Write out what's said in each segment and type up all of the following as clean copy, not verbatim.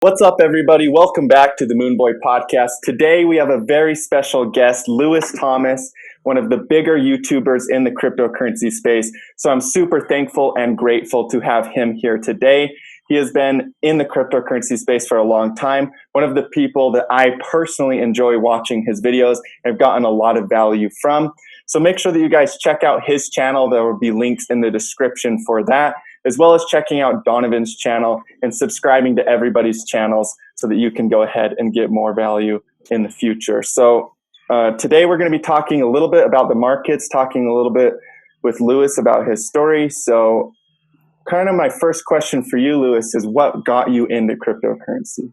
What's up, everybody? Welcome back to the Moon Boy Podcast. Today, we have a very special guest, Lewis Thomas, one of the bigger YouTubers in the cryptocurrency space. So I'm super thankful and grateful to have him here today. He has been in the cryptocurrency space for a long time. One of the people that I personally enjoy watching his videos and have gotten a lot of value from. So make sure that you guys check out his channel. There will be links in the description for that, as well as checking out Donovan's channel and subscribing to everybody's channels so that you can go ahead and get more value in the future. So today we're going to be talking a little bit about the markets, talking a little bit with Lewis about his story. So kind of my first question for you, Lewis, is what got you into cryptocurrency?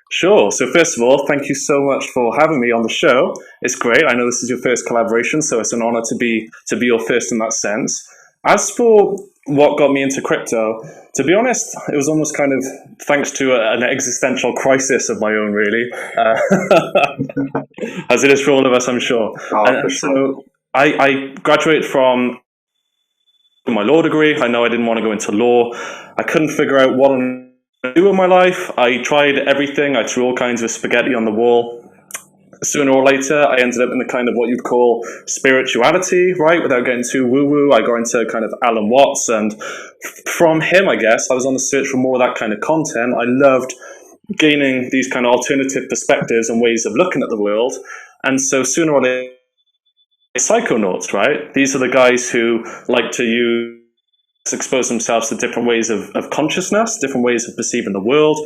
Sure. So first of all, thank you so much for having me on the show. It's great. I know this is your first collaboration, so it's an honor to be your first in that sense. As for what got me into crypto, to be honest, it was almost kind of thanks to an existential crisis of my own, really, as it is for all of us, I'm sure. So I graduated from my law degree. I know I didn't want to go into law. I couldn't figure out what I'm going to do with my life. I tried everything. I threw all kinds of spaghetti on the wall. Sooner or later, I ended up in the kind of what you'd call spirituality, right? Without getting too woo-woo, I got into kind of Alan Watts, and from him, I guess, I was on the search for more of that kind of content. I loved gaining these kind of alternative perspectives and ways of looking at the world, and so sooner or later, psychonauts, right? These are the guys who like to expose themselves to different ways of consciousness, different ways of perceiving the world.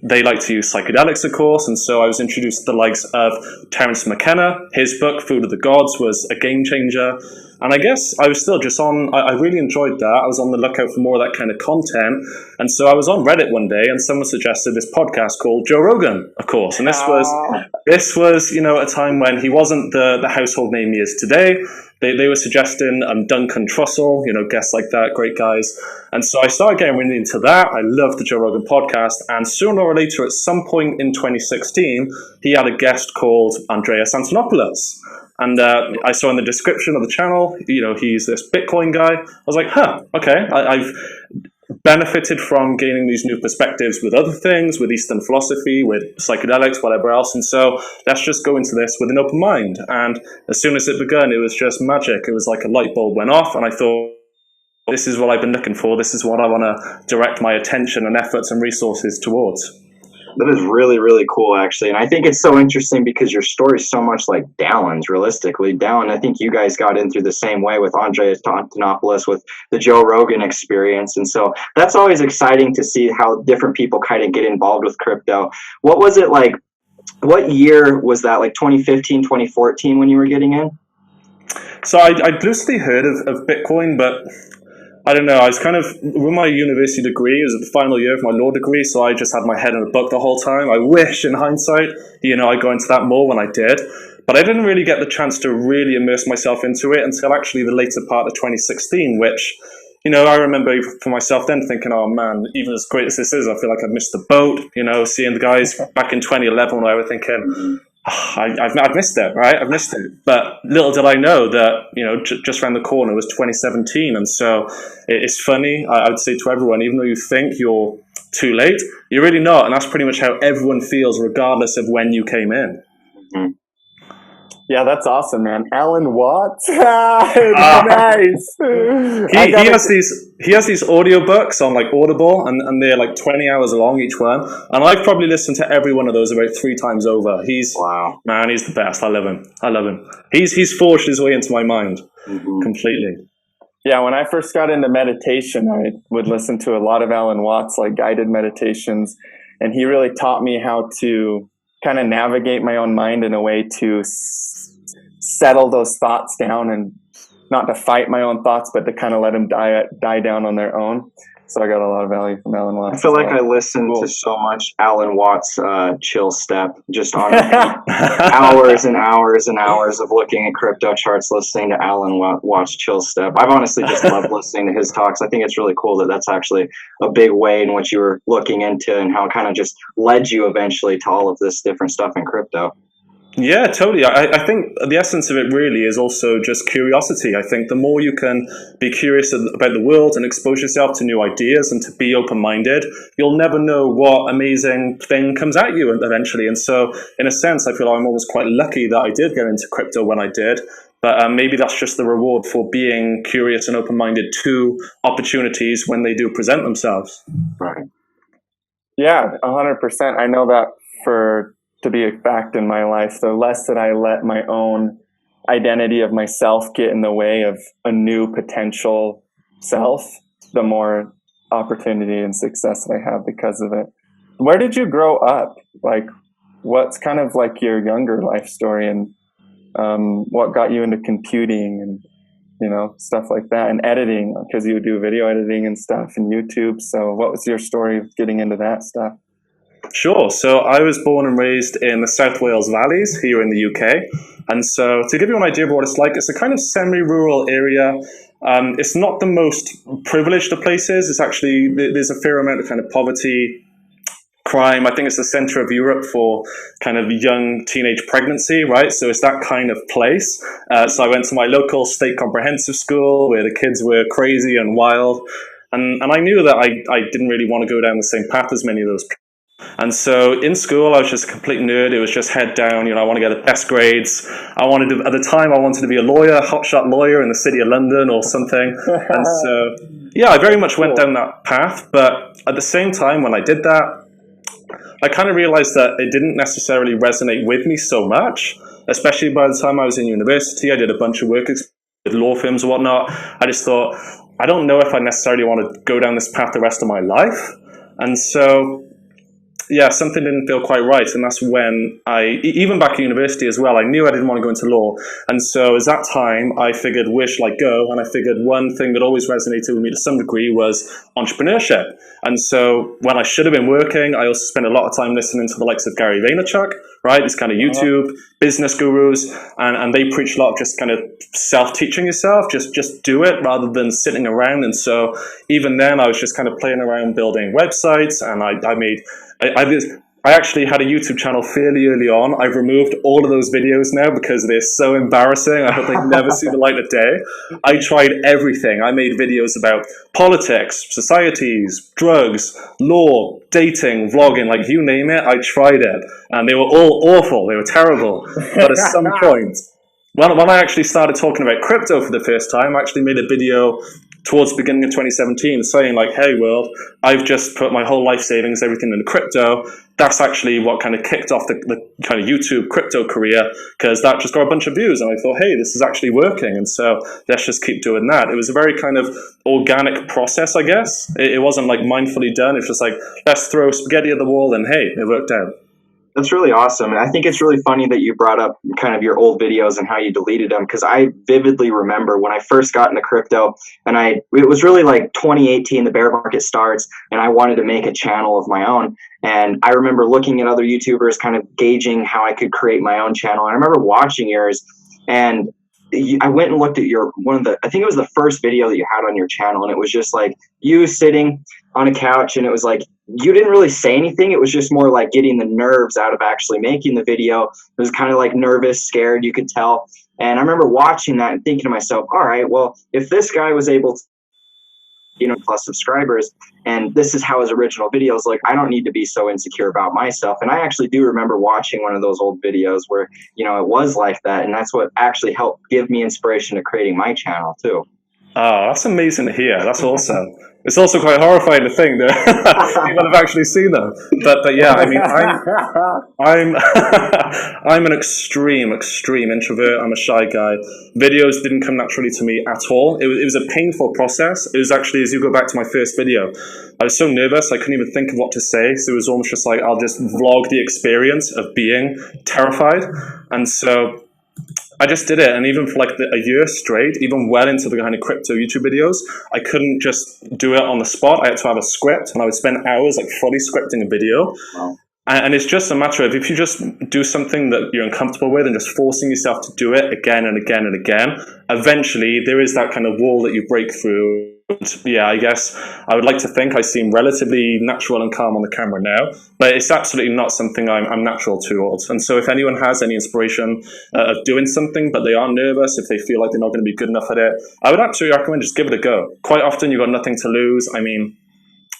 They like to use psychedelics, of course, and so I was introduced to the likes of Terence McKenna. His book, Food of the Gods, was a game changer. And I guess I was still just I really enjoyed that. I was on the lookout for more of that kind of content. And so I was on Reddit one day and someone suggested this podcast called Joe Rogan, of course. And this was, a time when he wasn't the household name he is today. They were suggesting Duncan Trussell, guests like that, great guys. And so I started getting really into that. I loved the Joe Rogan podcast. And sooner or later, at some point in 2016, he had a guest called Andreas Antonopoulos. And I saw in the description of the channel, he's this Bitcoin guy. I was like, okay. I've benefited from gaining these new perspectives with other things, with Eastern philosophy, with psychedelics, whatever else. And so let's just go into this with an open mind. And as soon as it began, it was just magic. It was like a light bulb went off, and I thought, this is what I've been looking for. This is what I want to direct my attention and efforts and resources towards. That is really, really cool, actually. And I think it's so interesting because your story is so much like Dallon's, realistically. Dallon, I think you guys got in through the same way with Andreas Antonopoulos with the Joe Rogan experience. And so that's always exciting to see how different people kind of get involved with crypto. What was it like? What year was that, like 2015, 2014 when you were getting in? So I'd loosely heard of Bitcoin, but I don't know, I was kind of, with my university degree, it was the final year of my law degree, so I just had my head in a book the whole time. I wish, in hindsight, I got into that more when I did. But I didn't really get the chance to really immerse myself into it until actually the later part of 2016, which, I remember for myself then thinking, oh man, even as great as this is, I feel like I've missed the boat, seeing the guys back in 2011 where I was thinking, I've missed it, right? I've missed it. But little did I know that, just around the corner was 2017. And so it's funny, I would say to everyone, even though you think you're too late, you're really not. And that's pretty much how everyone feels, regardless of when you came in. Mm-hmm. Yeah, that's awesome, man. Alan Watts? Nice. He has these audiobooks on like Audible, and they're like 20 hours long each one. And I've probably listened to every one of those about 3 times over. He's the best. I love him. He's forged his way into my mind completely. Yeah, when I first got into meditation, I would listen to a lot of Alan Watts, like guided meditations, and he really taught me how to kind of navigate my own mind in a way to settle those thoughts down, and not to fight my own thoughts, but to kind of let them die down on their own. So I got a lot of value from Alan Watts. I feel like I listened to so much Alan Watts chill step, just on hours and hours and hours of looking at crypto charts, listening to Alan Watts chill step. I've honestly just loved listening to his talks. I think it's really cool that that's actually a big way in which you were looking into, and how it kind of just led you eventually to all of this different stuff in crypto. Yeah, totally. I think the essence of it really is also just curiosity. I think the more you can be curious about the world and expose yourself to new ideas and to be open-minded, you'll never know what amazing thing comes at you eventually. And so, in a sense, I feel I'm almost quite lucky that I did get into crypto when I did. But maybe that's just the reward for being curious and open-minded to opportunities when they do present themselves. Right. Yeah, 100%. I know that to be a fact in my life, the less that I let my own identity of myself get in the way of a new potential self, the more opportunity and success that I have because of it. Where did you grow up? Like, what's kind of like your younger life story, and what got you into computing and, you know, stuff like that, and editing, because you do video editing and stuff and YouTube. So what was your story of getting into that stuff? Sure. So I was born and raised in the South Wales Valleys here in the UK. And so to give you an idea of what it's like, it's a kind of semi-rural area. It's not the most privileged of places. It's actually, there's a fair amount of kind of poverty, crime. I think it's the center of Europe for kind of young teenage pregnancy, right? So it's that kind of place. So I went to my local state comprehensive school where the kids were crazy and wild. And I knew that I didn't really want to go down the same path as many of those people. And so in school, I was just a complete nerd. It was just head down, you know, I want to get the best grades. At the time, I wanted to be a lawyer, hotshot lawyer in the city of London or something. And so, yeah, I very much went down that path. But at the same time, when I did that, I kind of realized that it didn't necessarily resonate with me so much, especially by the time I was in university. I did a bunch of work with law firms and whatnot. I just thought, I don't know if I necessarily want to go down this path the rest of my life. And so, yeah, something didn't feel quite right. And that's when even back at university as well, I knew I didn't want to go into law. And so at that time, I figured where should I go? And I figured one thing that always resonated with me to some degree was entrepreneurship. And so when I should have been working, I also spent a lot of time listening to the likes of Gary Vaynerchuk, right? These kind of YouTube business gurus. And they preach a lot of just kind of self-teaching yourself, just do it rather than sitting around. And so even then, I was just kind of playing around building websites, and I actually had a YouTube channel fairly early on. I've removed all of those videos now because they're so embarrassing. I hope they never see the light of day. I tried everything. I made videos about politics, societies, drugs, law, dating, vlogging, like you name it, I tried it. And they were all awful. They were terrible. But at some point, when I actually started talking about crypto for the first time, I actually made a video towards the beginning of 2017 saying like, hey world, I've just put my whole life savings, everything in crypto. That's actually what kind of kicked off the kind of YouTube crypto career, because that just got a bunch of views. And I thought, hey, this is actually working. And so let's just keep doing that. It was a very kind of organic process, I guess. It wasn't like mindfully done. It's just like, let's throw spaghetti at the wall, and hey, it worked out. That's really awesome. And I think it's really funny that you brought up kind of your old videos and how you deleted them, because I vividly remember when I first got into crypto, and it was really like 2018, the bear market starts, and I wanted to make a channel of my own. And I remember looking at other YouTubers, kind of gauging how I could create my own channel. And I remember watching yours, and I went and looked at I think it was the first video that you had on your channel, and it was just like you sitting on a couch, and it was like, you didn't really say anything. It was just more like getting the nerves out of actually making the video. It was kind of like nervous, scared, you could tell. And I remember watching that and thinking to myself, all right, well, if this guy was able to, plus subscribers, and this is how his original videos look, I don't need to be so insecure about myself. And I actually do remember watching one of those old videos where, it was like that. And that's what actually helped give me inspiration to creating my channel too. Oh, that's amazing to hear. That's awesome. It's also quite horrifying to think that people have actually seen them. But yeah, I mean, I'm an extreme introvert. I'm a shy guy. Videos didn't come naturally to me at all. It was a painful process. It was actually, as you go back to my first video, I was so nervous I couldn't even think of what to say. So it was almost just like, I'll just vlog the experience of being terrified. And so I just did it, and even for like a year straight, even well into the kind of crypto YouTube videos, I couldn't just do it on the spot. I had to have a script, and I would spend hours like fully scripting a video. Wow. And it's just a matter of, if you just do something that you're uncomfortable with and just forcing yourself to do it again and again and again, eventually there is that kind of wall that you break through. Yeah, I guess I would like to think I seem relatively natural and calm on the camera now, but it's absolutely not something I'm natural towards. And so if anyone has any inspiration of doing something, but they are nervous, if they feel like they're not going to be good enough at it, I would absolutely recommend just give it a go. Quite often you've got nothing to lose. I mean,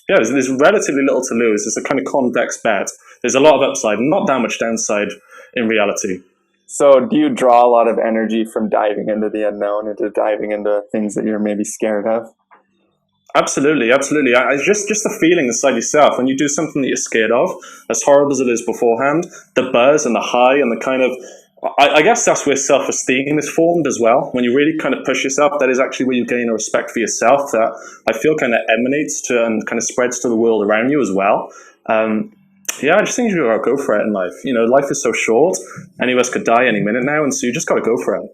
yeah, there's relatively little to lose. It's a kind of convex bet. There's a lot of upside, not that much downside in reality. So do you draw a lot of energy from diving into the unknown, into diving into things that you're maybe scared of? Absolutely, absolutely. I just the feeling inside yourself when you do something that you're scared of, as horrible as it is beforehand, the buzz and the high and the kind of, I guess that's where self-esteem is formed as well. When you really kind of push yourself, that is actually where you gain a respect for yourself that I feel kind of emanates to and kind of spreads to the world around you as well. Yeah, I just think you gotta go for it in life. You know, life is so short. Any of us could die any minute now, and so you just got to go for it.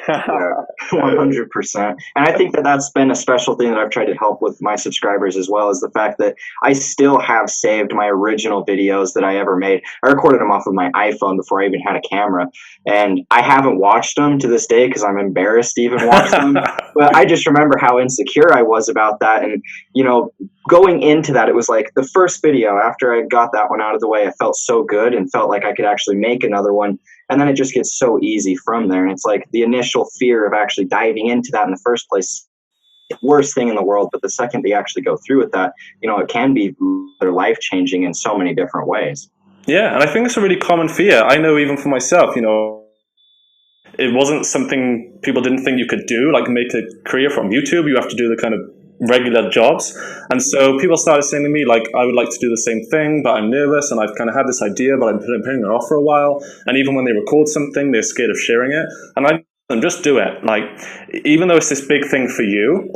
Yeah, 100%. And I think that that's been a special thing that I've tried to help with my subscribers as well, is the fact that I still have saved my original videos that I ever made. I recorded them off of my iPhone before I even had a camera, and I haven't watched them to this day because I'm embarrassed to even watch them. But I just remember how insecure I was about that. And, you know, going into that, it was like the first video after I got that one out of the way, I felt so good and felt like I could actually make another one. And then it just gets so easy from there. And it's like the initial fear of actually diving into that in the first place, the worst thing in the world. But the second they actually go through with that, you know, it can be their life changing in so many different ways. Yeah, and I think it's a really common fear. I know even for myself, you know, it wasn't something people didn't think you could do, like make a career from YouTube. You have to do the kind of regular jobs. And so people started saying to me, like, I would like to do the same thing, but I'm nervous and I've kind of had this idea, but I'm putting it off for a while. And even when they record something, they're scared of sharing it. And I just do it. Like, even though it's this big thing for you,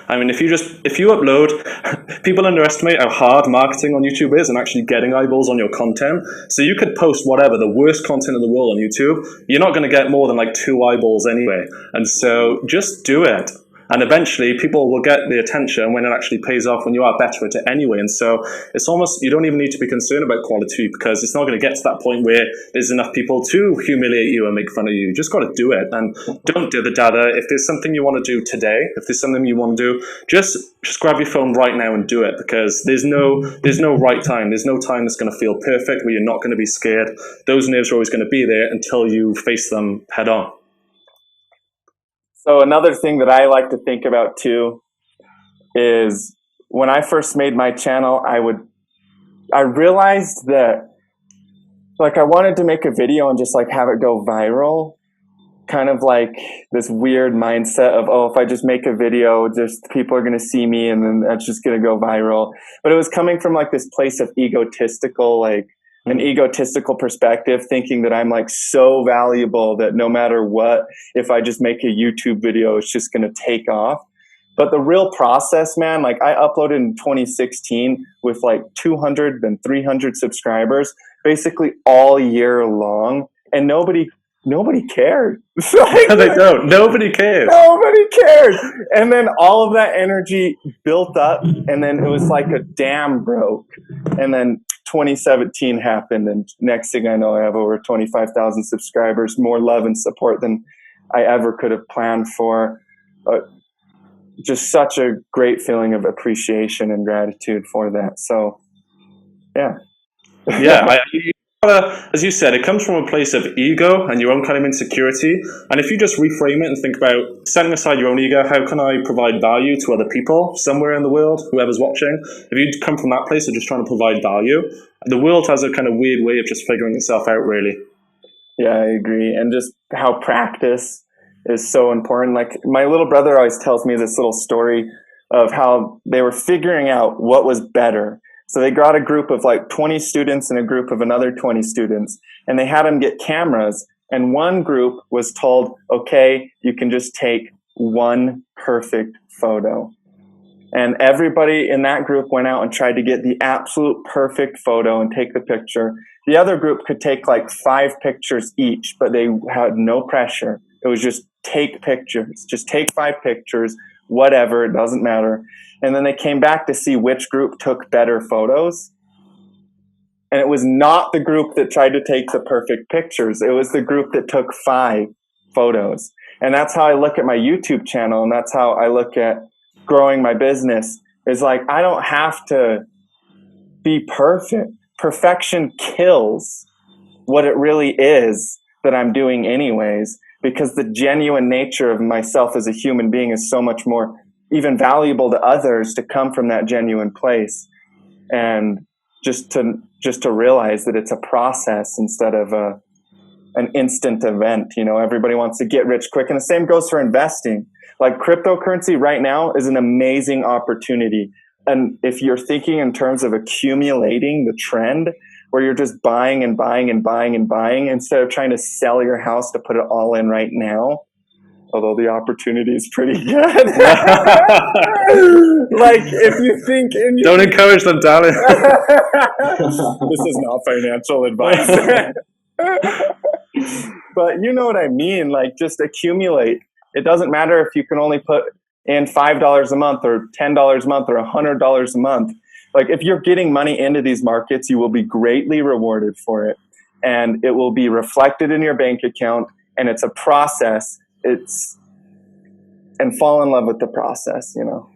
I mean, if you upload, people underestimate how hard marketing on YouTube is and actually getting eyeballs on your content. So you could post whatever, the worst content in the world on YouTube. You're not going to get more than like 2 eyeballs anyway. And so just do it. And eventually people will get the attention when it actually pays off, when you are better at it anyway. And so it's almost, you don't even need to be concerned about quality because it's not going to get to that point where there's enough people to humiliate you and make fun of you. You just got to do it. And don't do the data. If there's something you want to do today, if there's something you want to do, just grab your phone right now and do it, because there's no right time. There's no time that's going to feel perfect where you're not going to be scared. Those nerves are always going to be there until you face them head on. So another thing that I like to think about too is when I first made my channel, I realized that like I wanted to make a video and just like have it go viral, kind of like this weird mindset of, oh, if I just make a video, just people are going to see me and then that's just going to go viral. But it was coming from like this place of an egotistical perspective, thinking that I'm like so valuable that no matter what, if I just make a YouTube video, it's just going to take off. But the real process, man, like I uploaded in 2016 with like 200 and 300 subscribers, basically all year long. And nobody cared. Like, they don't. Nobody cares. Nobody cared. And then all of that energy built up, and then it was like a dam broke. And then 2017 happened, and next thing I know, I have over 25,000 subscribers, more love and support than I ever could have planned for. Just such a great feeling of appreciation and gratitude for that. So, yeah. Yeah, as you said, it comes from a place of ego and your own kind of insecurity. And if you just reframe it and think about setting aside your own ego, how can I provide value to other people somewhere in the world, whoever's watching? If you come from that place of just trying to provide value, the world has a kind of weird way of just figuring itself out, really. Yeah, I agree. And just how practice is so important. Like my little brother always tells me this little story of how they were figuring out what was better. So they got a group of like 20 students and a group of another 20 students, and they had them get cameras. And one group was told, okay, you can just take one perfect photo. And everybody in that group went out and tried to get the absolute perfect photo and take the picture. The other group could take like 5 pictures each, but they had no pressure. It was just take pictures, just take 5 pictures, whatever, it doesn't matter. And then they came back to see which group took better photos. And it was not the group that tried to take the perfect pictures. It was the group that took 5 photos. And that's how I look at my YouTube channel, and that's how I look at growing my business. Is like, I don't have to be perfect. Perfection kills what it really is that I'm doing anyways, because the genuine nature of myself as a human being is so much more even valuable to others to come from that genuine place. And just to realize that it's a process instead of an instant event. You know, everybody wants to get rich quick, and the same goes for investing. Like, cryptocurrency right now is an amazing opportunity. And if you're thinking in terms of accumulating the trend, where you're just buying and buying and buying and buying instead of trying to sell your house to put it all in right now, although the opportunity is pretty good. Like, if you think don't encourage them, darling. This is not financial advice. But you know what I mean? Like, just accumulate. It doesn't matter if you can only put in $5 a month or $10 a month or $100 a month. Like, if you're getting money into these markets, you will be greatly rewarded for it. And it will be reflected in your bank account. And it's a process. And fall in love with the process, you know.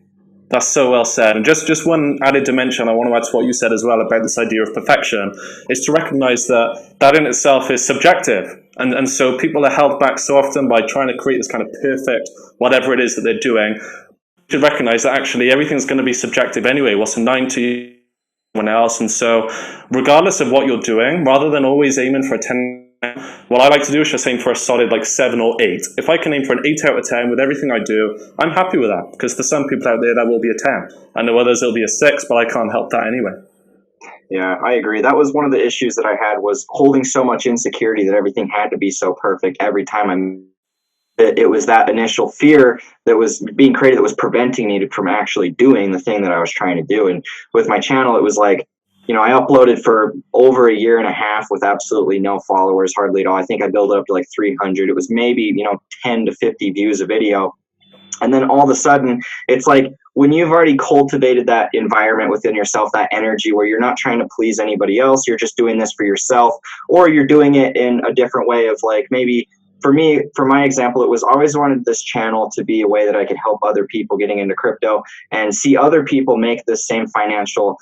That's so well said. And just one added dimension I want to add to what you said as well about this idea of perfection is to recognize that in itself is subjective. And so people are held back so often by trying to create this kind of perfect whatever it is that they're doing. You should recognize that actually everything's going to be subjective anyway. What's a 9 to someone else? And so regardless of what you're doing, rather than always aiming for a 10, what I like to do is just aim for a solid 7 or 8. If I can aim for an 8 out of 10 with everything I do, I'm happy with that, because for some people out there that will be a 10. I know others it'll be a 6, but I can't help that anyway. Yeah, I agree. That was one of the issues that I had, was holding so much insecurity that everything had to be so perfect every time it was that initial fear that was being created that was preventing me from actually doing the thing that I was trying to do. And with my channel, it was like, you know, I uploaded for over a year and a half with absolutely no followers, hardly at all. I think I built it up to 300. It was maybe, 10 to 50 views a video. And then all of a sudden, it's like, when you've already cultivated that environment within yourself, that energy where you're not trying to please anybody else, you're just doing this for yourself, or you're doing it in a different way of maybe, for me, for my example, it was always wanted this channel to be a way that I could help other people getting into crypto and see other people make the same financial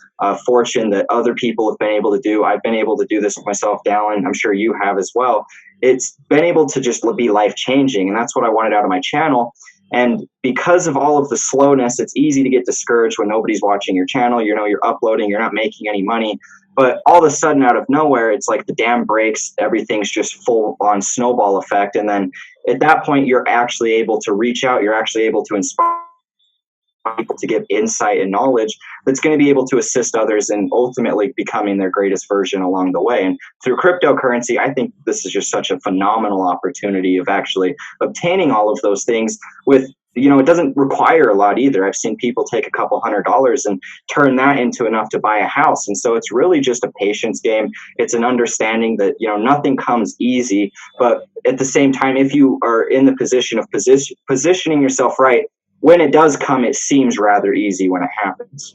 fortune that other people have been able to do. I've been able to do this myself, Dallin. I'm sure you have as well. It's been able to just be life-changing, and that's what I wanted out of my channel. And because of all of the slowness, it's easy to get discouraged when nobody's watching your channel. You're uploading, you're not making any money. But all of a sudden, out of nowhere, it's like the dam breaks, everything's just full on snowball effect. And then at that point, you're actually able to reach out, you're actually able to inspire people to give insight and knowledge that's going to be able to assist others in ultimately becoming their greatest version along the way. And through cryptocurrency, I think this is just such a phenomenal opportunity of actually obtaining all of those things with, it doesn't require a lot either. I've seen people take a couple $100s and turn that into enough to buy a house. And so it's really just a patience game. It's an understanding that, nothing comes easy, but at the same time, if you are in the position of positioning yourself right, when it does come, it seems rather easy when it happens.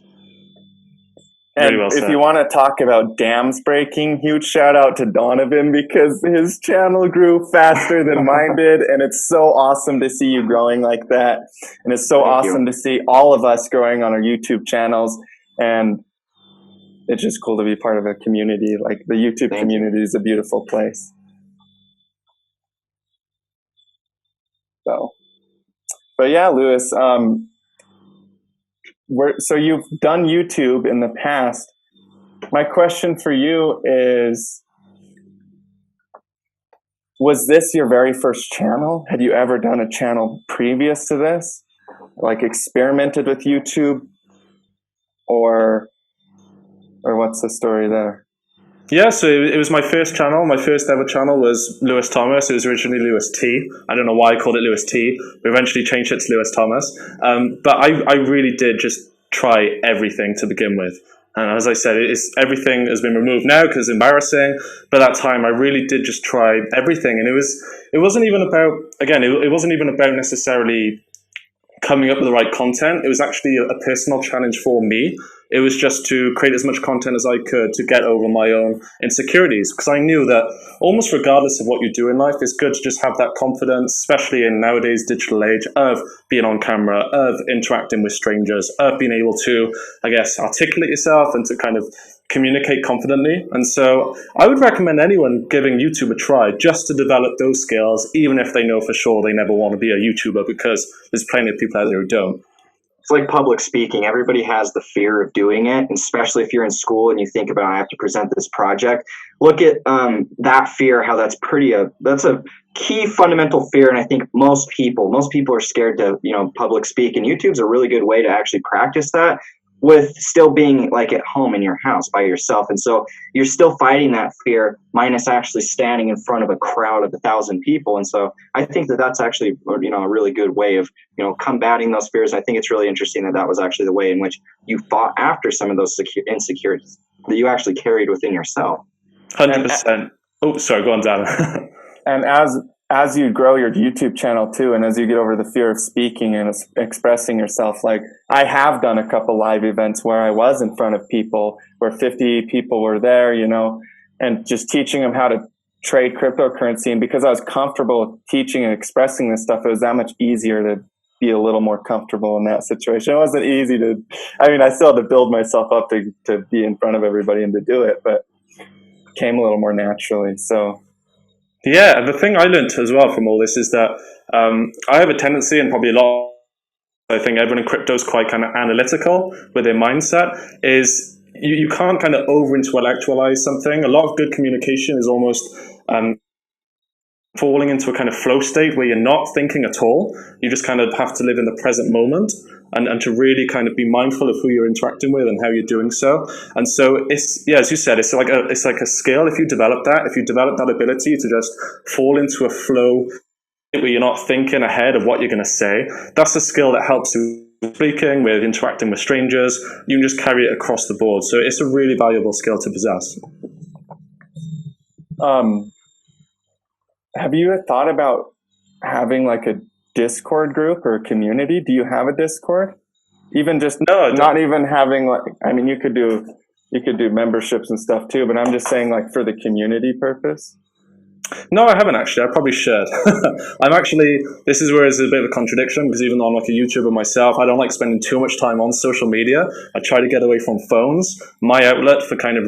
And if you want to talk about dams breaking, huge shout out to Donovan, because his channel grew faster than mine did. And it's so awesome to see you growing like that. And it's so awesome to see all of us growing on our YouTube channels. And it's just cool to be part of a community. Like, the YouTube community is a beautiful place. But yeah, Lewis, so you've done YouTube in the past. My question for you is, was this your very first channel? Had you ever done a channel previous to this? Experimented with YouTube? Or what's the story there? Yeah, so it was my first channel. My first ever channel was Lewis Thomas. It was originally Lewis T. I don't know why I called it Lewis T. We eventually changed it to Lewis Thomas. But I really did just try everything to begin with. And as I said, everything has been removed now because it's embarrassing. But at that time, I really did just try everything. And it wasn't even about, again, it wasn't even about necessarily coming up with the right content. It was actually a personal challenge for me It was just to create as much content as I could to get over my own insecurities, because I knew that almost regardless of what you do in life, it's good to just have that confidence, especially in nowadays digital age, of being on camera, of interacting with strangers, of being able to, I guess, articulate yourself and to kind of communicate confidently. And so I would recommend anyone giving YouTube a try just to develop those skills, even if they know for sure they never want to be a YouTuber, because there's plenty of people out there who don't. It's like public speaking. Everybody has the fear of doing it, and especially if you're in school and you think about, I have to present this project. Look at that fear, how that's a key fundamental fear. And I think most people are scared to, public speak, and YouTube's a really good way to actually practice that with still being like at home in your house by yourself. And so you're still fighting that fear minus actually standing in front of a crowd of 1,000 people. And so I think that that's actually, a really good way of, combating those fears. I think it's really interesting that was actually the way in which you fought after some of those insecurities that you actually carried within yourself. 100%. Oh, sorry, go on, Dan. And as you grow your YouTube channel too, and as you get over the fear of speaking and expressing yourself, like I have done a couple live events where I was in front of people, where 50 people were there, and just teaching them how to trade cryptocurrency. And because I was comfortable teaching and expressing this stuff, it was that much easier to be a little more comfortable in that situation. It wasn't easy I still had to build myself up to be in front of everybody and to do it, but it came a little more naturally. So yeah, the thing I learned as well from all this is that I have a tendency, and probably I think everyone in crypto is quite kind of analytical with their mindset, is you can't kind of over-intellectualize something. A lot of good communication is almost falling into a kind of flow state where you're not thinking at all. You just kind of have to live in the present moment and to really kind of be mindful of who you're interacting with and how you're doing so. And so it's, as you said, it's like a skill. If you develop that ability to just fall into a flow where you're not thinking ahead of what you're going to say, that's a skill that helps you speaking, with interacting with strangers. You can just carry it across the board. So it's a really valuable skill to possess. Have you thought about having like a Discord group or a community? Do you have a Discord? Even just not even having you could do memberships and stuff too, but I'm just saying like for the community purpose. No, I haven't actually. I probably should. This is where it's a bit of a contradiction, because even though I'm like a YouTuber myself, I don't like spending too much time on social media. I try to get away from phones. My outlet for kind of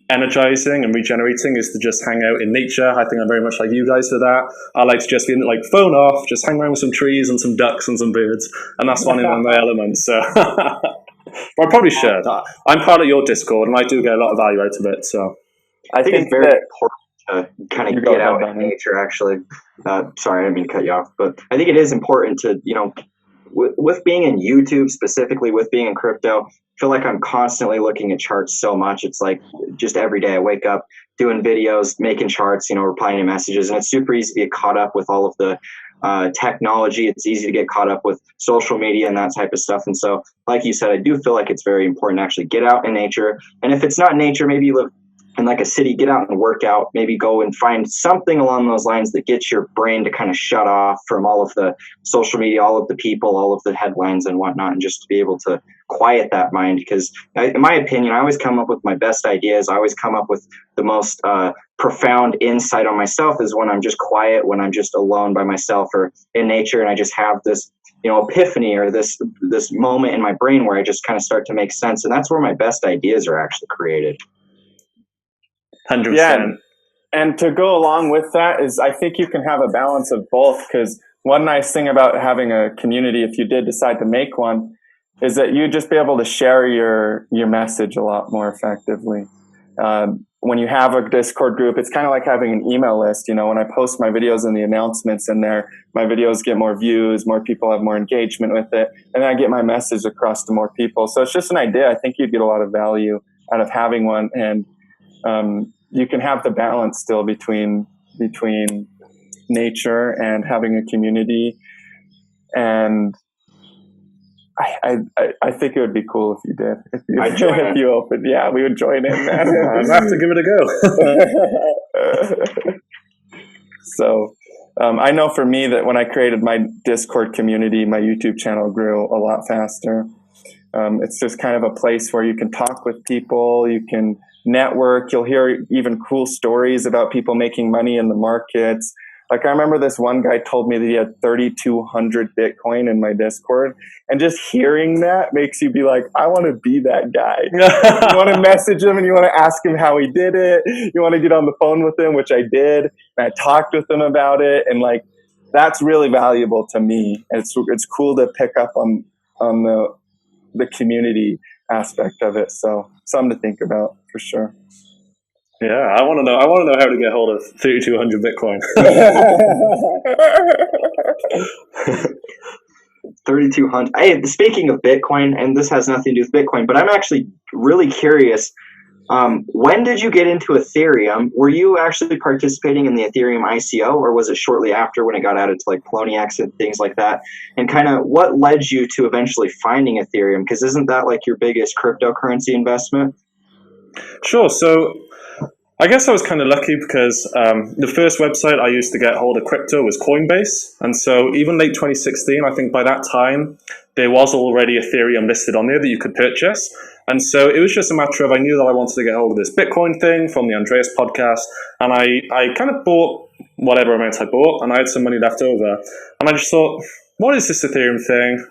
energizing and regenerating is to just hang out in nature. I think I'm very much like you guys for that. I like to just be like phone off, just hang around with some trees and some ducks and some birds, and that's one of my elements. So, but I probably should. I'm part of your Discord, and I do get a lot of value out of it. So, I think it's very important to kind of get out in nature. Actually, sorry, I didn't mean to cut you off, but I think it is important to with being in YouTube, specifically with being in crypto, I feel like I'm constantly looking at charts so much. It's like just every day I wake up doing videos, making charts, replying to messages, and it's super easy to get caught up with all of the technology. It's easy to get caught up with social media and that type of stuff. And so, like you said, I do feel like it's very important to actually get out in nature. And if it's not nature, maybe you live in like a city, get out and work out, maybe go and find something along those lines that gets your brain to kind of shut off from all of the social media, all of the people, all of the headlines and whatnot, and just to be able to quiet that mind. Because in my opinion, I always come up with my best ideas. I always come up with the most profound insight on myself is when I'm just quiet, when I'm just alone by myself or in nature, and I just have this epiphany or this moment in my brain where I just kind of start to make sense. And that's where my best ideas are actually created. 100%. Yeah, and to go along with that is I think you can have a balance of both, because one nice thing about having a community, if you did decide to make one, is that you just be able to share your message a lot more effectively. When you have a Discord group, it's kind of like having an email list. When I post my videos and the announcements in there, my videos get more views, more people have more engagement with it, and I get my message across to more people. So it's just an idea. I think you'd get a lot of value out of having one, and you can have the balance still between nature and having a community. And I think it would be cool if you did. If you opened, yeah, we would join in. I'd have to give it a go. So I know for me that when I created my Discord community, my YouTube channel grew a lot faster. It's just kind of a place where you can talk with people, you can network, you'll hear even cool stories about people making money in the markets. Like I remember this one guy told me that he had 3,200 Bitcoin in my Discord, and just hearing that makes you be like, I want to be that guy. You want to message him and you want to ask him how he did it. You want to get on the phone with him, which I did, and I talked with him about it, and like that's really valuable to me. It's cool to pick up on the community aspect of it. So something to think about for sure. Yeah, I want to know. I want to know how to get hold of 3,200 Bitcoin. 3,200. Hey, speaking of Bitcoin, and this has nothing to do with Bitcoin, but I'm actually really curious. When did you get into Ethereum? Were you actually participating in the Ethereum ICO, or was it shortly after when it got added to like Poloniex and things like that? And kind of what led you to eventually finding Ethereum? Because isn't that like your biggest cryptocurrency investment? Sure. So I guess I was kind of lucky because the first website I used to get hold of crypto was Coinbase. And so even late 2016, I think by that time, there was already Ethereum listed on there that you could purchase. And so it was just a matter of I knew that I wanted to get hold of this Bitcoin thing from the Andreas podcast. And I kind of bought whatever amount I bought, and I had some money left over. And I just thought, what is this Ethereum thing?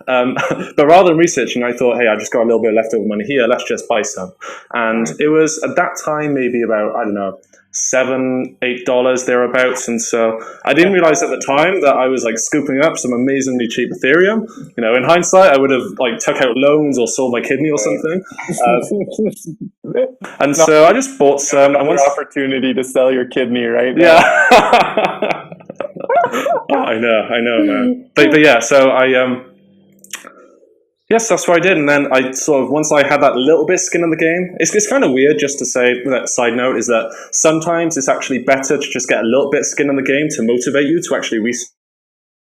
But rather than researching, I thought, hey, I just got a little bit of leftover money here. Let's just buy some. And it was at that time maybe about, I don't know, $7, $8 thereabouts. And so I didn't realize at the time that I was like scooping up some amazingly cheap Ethereum. You know, in hindsight, I would have like took out loans or sold my kidney or something. And so I just bought some. Another opportunity to sell your kidney right now. Yeah. I know, man. But yeah, so yes, that's what I did. And then I sort of, once I had that little bit of skin in the game, it's kind of weird just to say, that side note is that sometimes it's actually better to just get a little bit of skin in the game to motivate you to actually research.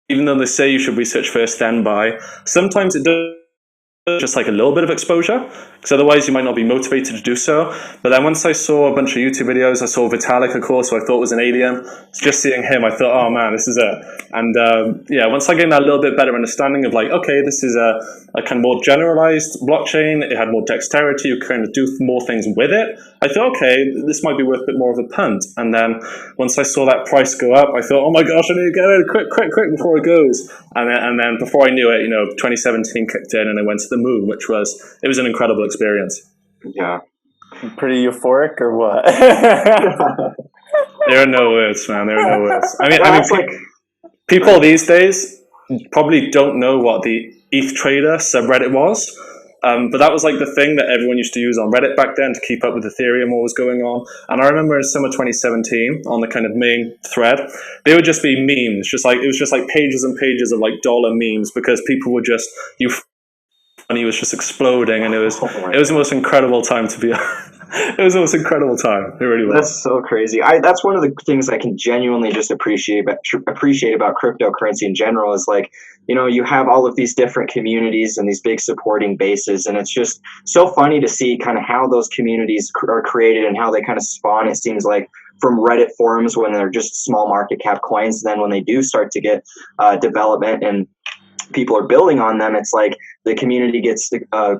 Even though they say you should research first, then buy, sometimes it does just like a little bit of exposure, because otherwise you might not be motivated to do so. But then once I saw a bunch of YouTube videos, I saw Vitalik, of course, who I thought was an alien. Just seeing him, I thought, oh man, this is it. And yeah, once I gained that little bit better understanding of like, okay, this is a kind of more generalized blockchain, it had more dexterity, you kind of do more things with it, I thought, okay, this might be worth a bit more of a punt. And then once I saw that price go up, I thought, oh my gosh, I need to get in quick before it goes. And then before I knew it, 2017 kicked in and I went to the moon, which was an incredible experience. Yeah. Pretty euphoric or what? There are no words, man. There are no words. I mean, people these days probably don't know what the ETH Trader subreddit was. But that was like the thing that everyone used to use on Reddit back then to keep up with Ethereum, what was going on. And I remember in summer 2017, on the kind of main thread, they would just be memes. It was just like pages and pages of like dollar memes, because people were just, money was just exploding, and it was the most incredible time to be. It was the most incredible time. It really was. That's so crazy. That's one of the things I can genuinely just appreciate about cryptocurrency in general is like, you have all of these different communities and these big supporting bases, and it's just so funny to see kind of how those communities are created and how they kind of spawn. It seems like from Reddit forums when they're just small market cap coins, and then when they do start to get development and people are building on them, it's like the community gets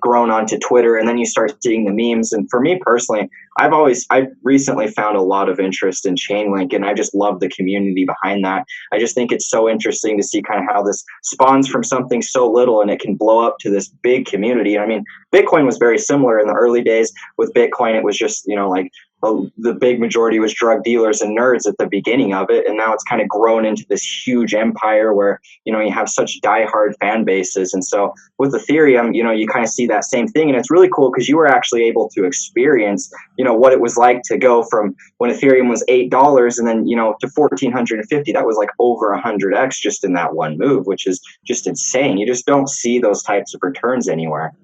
grown onto Twitter, and then you start seeing the memes. And for me personally, I've recently found a lot of interest in Chainlink, and I just love the community behind that. I just think it's so interesting to see kind of how this spawns from something so little and it can blow up to this big community. I mean, Bitcoin was very similar in the early days. With Bitcoin, it was just, like the big majority was drug dealers and nerds at the beginning of it. And now it's kind of grown into this huge empire where, you have such diehard fan bases. And so with Ethereum, you kind of see that same thing. And it's really cool because you were actually able to experience, what it was like to go from when Ethereum was $8 and then, to 1,450. That was like over 100x just in that one move, which is just insane. You just don't see those types of returns anywhere.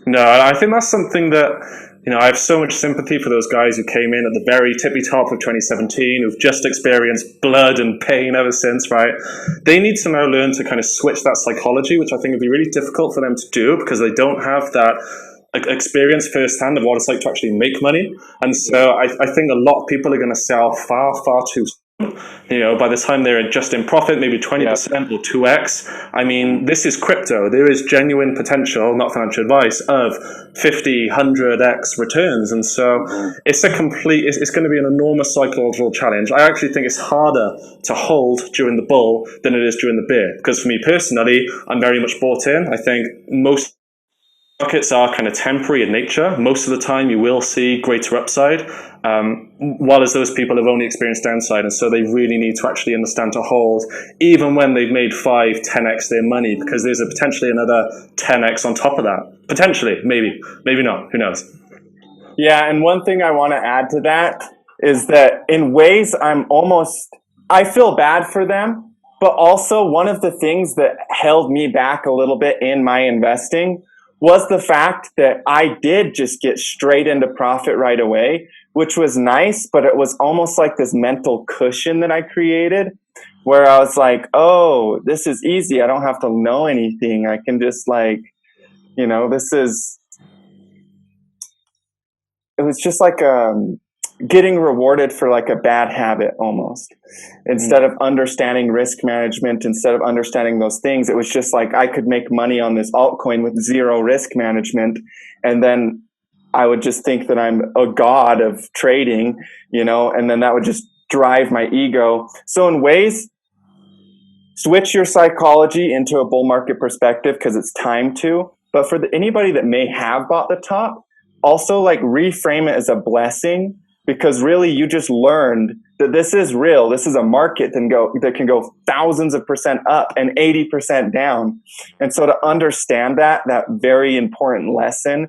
No, I think that's something that, I have so much sympathy for those guys who came in at the very tippy top of 2017, who've just experienced blood and pain ever since, right? They need to now learn to kind of switch that psychology, which I think would be really difficult for them to do because they don't have that experience firsthand of what it's like to actually make money. And so I think a lot of people are going to sell far, far too By the time they're just in profit, maybe 20% or 2x. I mean, this is crypto. There is genuine potential, not financial advice, of 50, 100x returns. And so it's going to be an enormous psychological challenge. I actually think it's harder to hold during the bull than it is during the bear. Because for me personally, I'm very much bought in. I think most markets are kind of temporary in nature. Most of the time you will see greater upside, while as those people have only experienced downside, and so they really need to actually understand to hold even when they've made 5-10x their money, because there's potentially another 10x on top of that. Potentially, maybe not, who knows. Yeah, and one thing I want to add to that is that in ways I feel bad for them, but also one of the things that held me back a little bit in my investing was the fact that I did just get straight into profit right away, which was nice, but it was almost like this mental cushion that I created where I was like, oh, this is easy. I don't have to know anything. I can just it was just like getting rewarded for like a bad habit almost. Instead of understanding risk management, instead of understanding those things, it was just like I could make money on this altcoin with zero risk management. And then I would just think that I'm a god of trading, and then that would just drive my ego. So in ways, switch your psychology into a bull market perspective because it's time to. But for anybody that may have bought the top, also like reframe it as a blessing, because really you just learned that this is real. This is a market that can go thousands of percent up and 80% down. And so to understand that very important lesson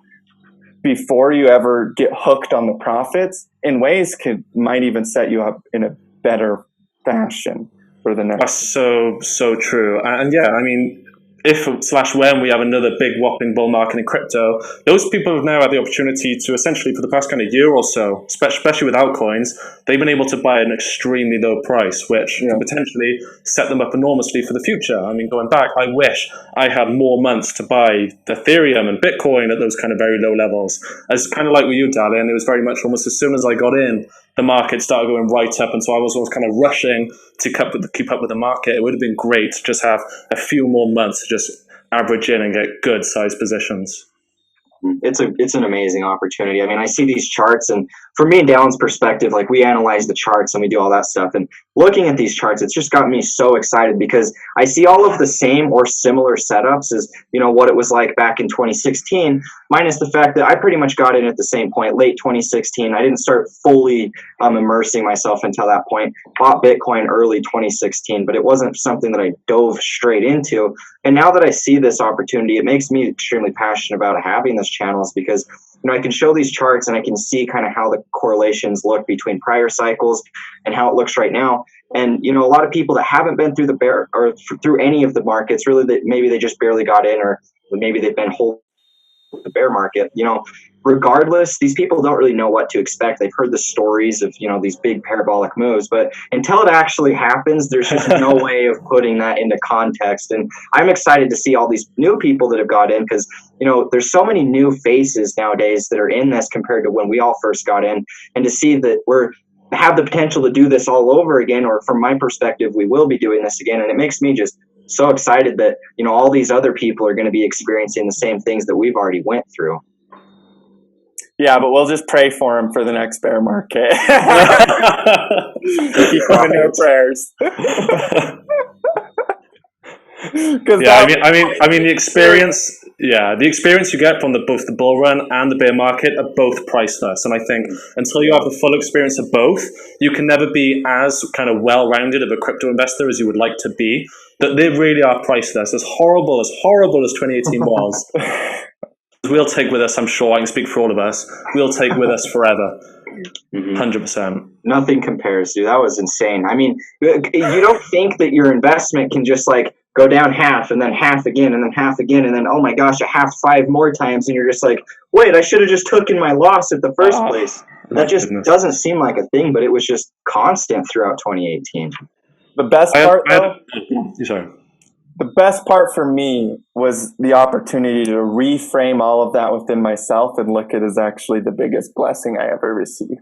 before you ever get hooked on the profits, in ways might even set you up in a better fashion for the next. That's so true. And yeah, I mean, if/when we have another big whopping bull market in crypto, those people have now had the opportunity to essentially, for the past kind of year or so, especially with altcoins, they've been able to buy at an extremely low price, which can potentially set them up enormously for the future. I mean, going back, I wish I had more months to buy Ethereum and Bitcoin at those kind of very low levels. As kind of like with you, Dalian, it was very much almost as soon as I got in, the market started going right up, and so I was always kind of rushing to keep up with the market. It would have been great to just have a few more months to just average in and get good sized positions. It's an amazing opportunity. I mean, I see these charts, and from me and Dallin's perspective, like we analyze the charts and we do all that stuff, and looking at these charts, it's just got me so excited because I see all of the same or similar setups as, what it was like back in 2016, minus the fact that I pretty much got in at the same point, late 2016. I didn't start fully immersing myself until that point. Bought Bitcoin early 2016, but it wasn't something that I dove straight into. And now that I see this opportunity, it makes me extremely passionate about having this channels because I can show these charts and I can see kind of how the correlations look between prior cycles and how it looks right now. And a lot of people that haven't been through the bear or through any of the markets, really, that maybe they just barely got in, or maybe they've been holding the bear market. Regardless, these people don't really know what to expect. They've heard the stories of these big parabolic moves, but until it actually happens, there's just no way of putting that into context. And I'm excited to see all these new people that have got in because there's so many new faces nowadays that are in this compared to when we all first got in, and to see that we're have the potential to do this all over again, or from my perspective, we will be doing this again. And it makes me just so excited that all these other people are going to be experiencing the same things that we've already went through. Yeah, but we'll just pray for him for the next bear market. Keep them in our prayers. I mean the experience. Yeah, the experience you get from both the bull run and the bear market are both priceless. And I think until you have the full experience of both, you can never be as kind of well-rounded of a crypto investor as you would like to be. That they really are priceless. As horrible as 2018 was. We'll take with us, I'm sure, I can speak for all of us, we'll take with us forever. 100%. Nothing compares, dude. That was insane. I mean, you don't think that your investment can just go down half and then half again and then half again and then, oh my gosh, a half 5 more times, and you're just like, wait, I should have just taken my loss at the first place. That just doesn't seem like a thing, but it was just constant throughout 2018. The best part, though? Sorry. The best part for me was the opportunity to reframe all of that within myself and look at it as actually the biggest blessing I ever received.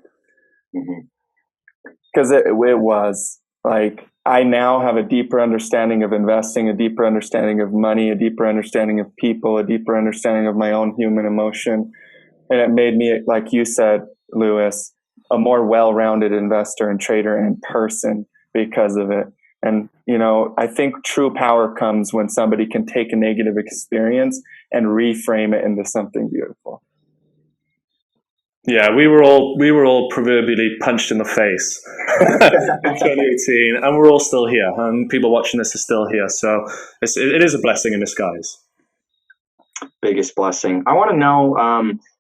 because it was like, I now have a deeper understanding of investing, a deeper understanding of money, a deeper understanding of people, a deeper understanding of my own human emotion. And it made me, like you said, Lewis, a more well-rounded investor and trader and person because of it. And, I think true power comes when somebody can take a negative experience and reframe it into something beautiful. Yeah, we were all proverbially punched in the face in 2018, and we're all still here, and people watching this are still here. So it is a blessing in disguise. Biggest blessing. I want to know,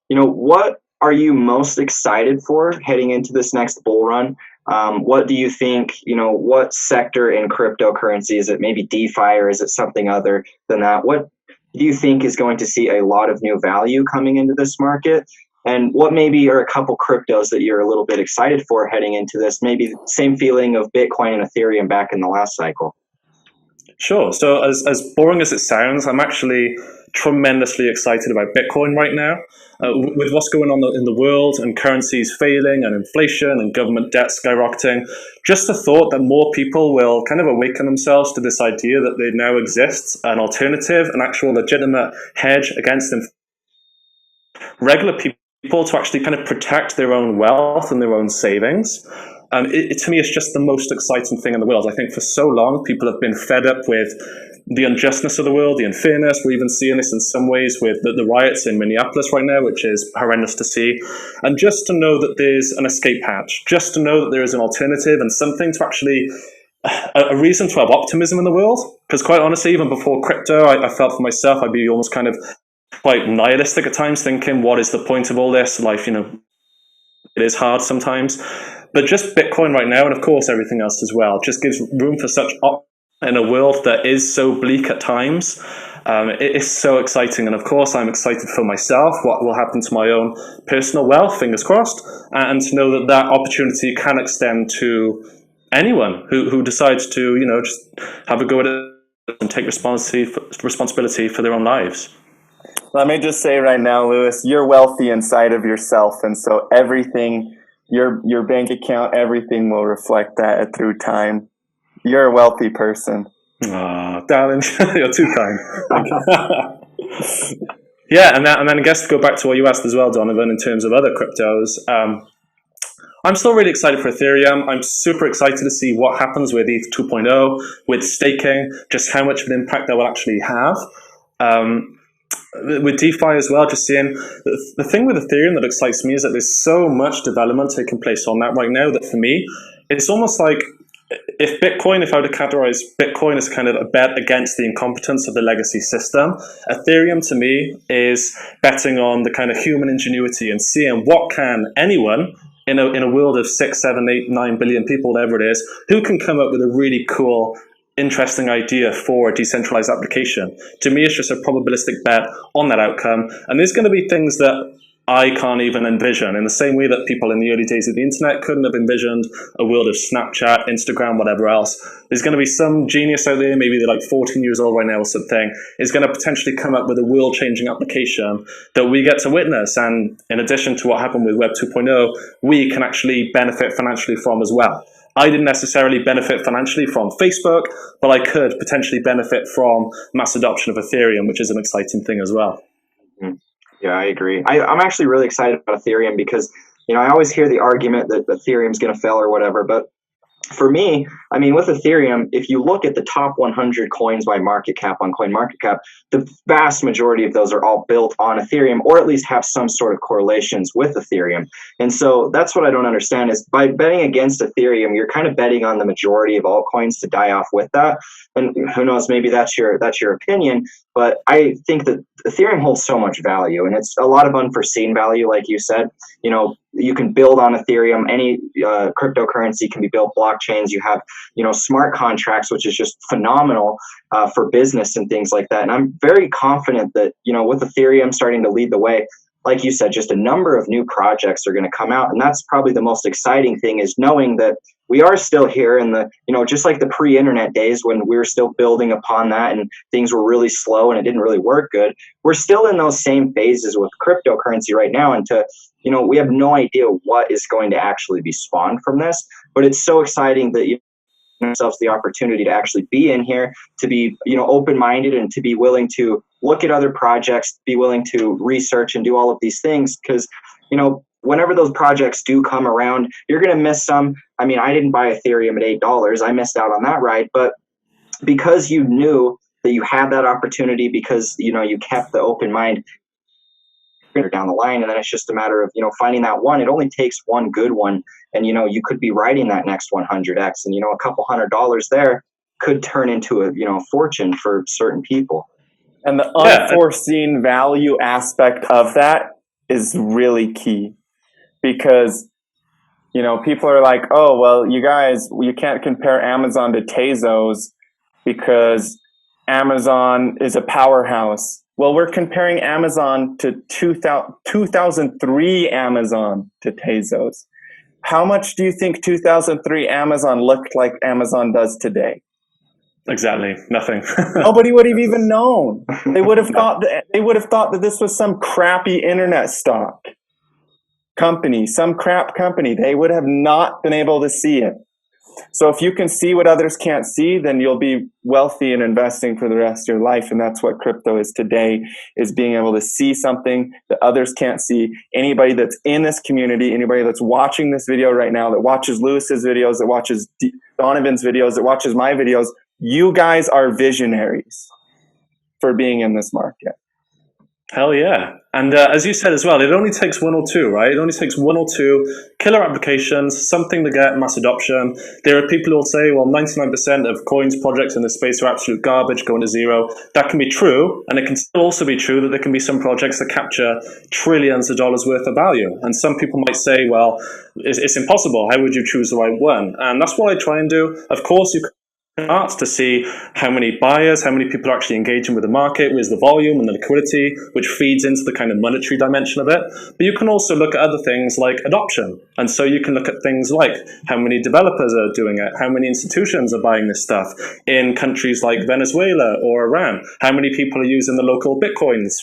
what are you most excited for heading into this next bull run? What do you think, what sector in cryptocurrency, is it maybe DeFi or is it something other than that? What do you think is going to see a lot of new value coming into this market? And what maybe are a couple cryptos that you're a little bit excited for heading into this? Maybe same feeling of Bitcoin and Ethereum back in the last cycle. Sure. So as boring as it sounds, I'm actually tremendously excited about Bitcoin right now. With what's going on in the world and currencies failing and inflation and government debt skyrocketing, just the thought that more people will kind of awaken themselves to this idea that there now exists an alternative, an actual legitimate hedge against regular people to actually kind of protect their own wealth and their own savings. To me, it's just the most exciting thing in the world. I think for so long, people have been fed up with the unjustness of the world, the unfairness. We're even seeing this in some ways with the riots in Minneapolis right now, which is horrendous to see. And just to know that there's an escape hatch, just to know that there is an alternative and something to actually, a reason to have optimism in the world. Because quite honestly, even before crypto, I felt for myself, I'd be almost kind of quite nihilistic at times, thinking, what is the point of all this? Life, it is hard sometimes. But just Bitcoin right now, and of course everything else as well, just gives room for such optimism in a world that is so bleak at times. It is so exciting. And of course, I'm excited for myself, what will happen to my own personal wealth, fingers crossed, and to know that that opportunity can extend to anyone who decides to, just have a go at it and take responsibility for their own lives. Let me just say right now, Lewis, you're wealthy inside of yourself. And so everything, your bank account, everything will reflect that through time. You're a wealthy person. Oh, darling, you're too kind. Yeah, and then I guess to go back to what you asked as well, Donovan, in terms of other cryptos, I'm still really excited for Ethereum. I'm super excited to see what happens with ETH 2.0, with staking, just how much of an impact that will actually have. With DeFi as well, just seeing the thing with Ethereum that excites me is that there's so much development taking place on that right now that for me, it's almost like if I were to categorize Bitcoin as kind of a bet against the incompetence of the legacy system, Ethereum to me is betting on the kind of human ingenuity and seeing what can anyone in a world of 6, 7, 8, 9 billion people, whatever it is, who can come up with a really cool, interesting idea for a decentralized application. To me, it's just a probabilistic bet on that outcome. And there's going to be things that I can't even envision, in the same way that people in the early days of the internet couldn't have envisioned a world of Snapchat, Instagram, whatever else. There's going to be some genius out there, maybe they're like 14 years old right now or something, is going to potentially come up with a world-changing application that we get to witness. And in addition to what happened with Web 2.0, we can actually benefit financially from as well. I didn't necessarily benefit financially from Facebook, but I could potentially benefit from mass adoption of Ethereum, which is an exciting thing as well. Mm-hmm. Yeah, I agree. I'm actually really excited about Ethereum because, I always hear the argument that Ethereum's going to fail or whatever, but for me, with Ethereum, if you look at the top 100 coins by market cap on CoinMarketCap, the vast majority of those are all built on Ethereum, or at least have some sort of correlations with Ethereum. And so that's what I don't understand is by betting against Ethereum, you're kind of betting on the majority of altcoins to die off with that. And who knows, maybe that's your opinion, but I think that Ethereum holds so much value, and it's a lot of unforeseen value, like you said. You can build on Ethereum. Any cryptocurrency can be built. Blockchains. You have, smart contracts, which is just phenomenal for business and things like that. And I'm very confident that, with Ethereum starting to lead the way, like you said, just a number of new projects are going to come out. And that's probably the most exciting thing, is knowing that we are still here in the, just like the pre-internet days when we were still building upon that and things were really slow and it didn't really work good. We're still in those same phases with cryptocurrency right now. And we have no idea what is going to actually be spawned from this. but it's so exciting that you themselves the opportunity to actually be in here, to be, open-minded, and to be willing to look at other projects, be willing to research and do all of these things, because whenever those projects do come around, you're going to miss some. I mean, I didn't buy Ethereum at $8. I missed out on that ride, but because you knew that you had that opportunity, because you kept the open mind down the line, and then it's just a matter of finding that one. It only takes one good one, and you could be riding that next 100x, and a couple $100 there could turn into a fortune for certain people. And the unforeseen value aspect of that is really key, because people are like, oh well, you guys, you can't compare Amazon to Tezos because Amazon is a powerhouse. Well, we're comparing Amazon to 2003 Amazon to Tezos. How much do you think 2003 Amazon looked like Amazon does today? Exactly nothing. Nobody would have even known. They would have thought that this was some crappy internet stock company, some crap company. They would have not been able to see it. So if you can see what others can't see, then you'll be wealthy and investing for the rest of your life. And that's what crypto is today, is being able to see something that others can't see. Anybody that's in this community, anybody that's watching this video right now, that watches Lewis's videos, that watches Donovan's videos, that watches my videos, you guys are visionaries for being in this market. Hell yeah. And as you said as well, it only takes one or two, right? It only takes one or two killer applications, something to get mass adoption. There are people who will say, well, 99% of coins projects in this space are absolute garbage, going to zero. That can be true. And it can still also be true that there can be some projects that capture trillions of dollars worth of value. And some people might say, well, it's impossible. How would you choose the right one? And that's what I try and do. Of course, you charts to see how many buyers, how many people are actually engaging with the market, where's the volume and the liquidity, which feeds into the kind of monetary dimension of it. But you can also look at other things like adoption. And so you can look at things like how many developers are doing it, how many institutions are buying this stuff in countries like Venezuela or Iran, how many people are using the local Bitcoins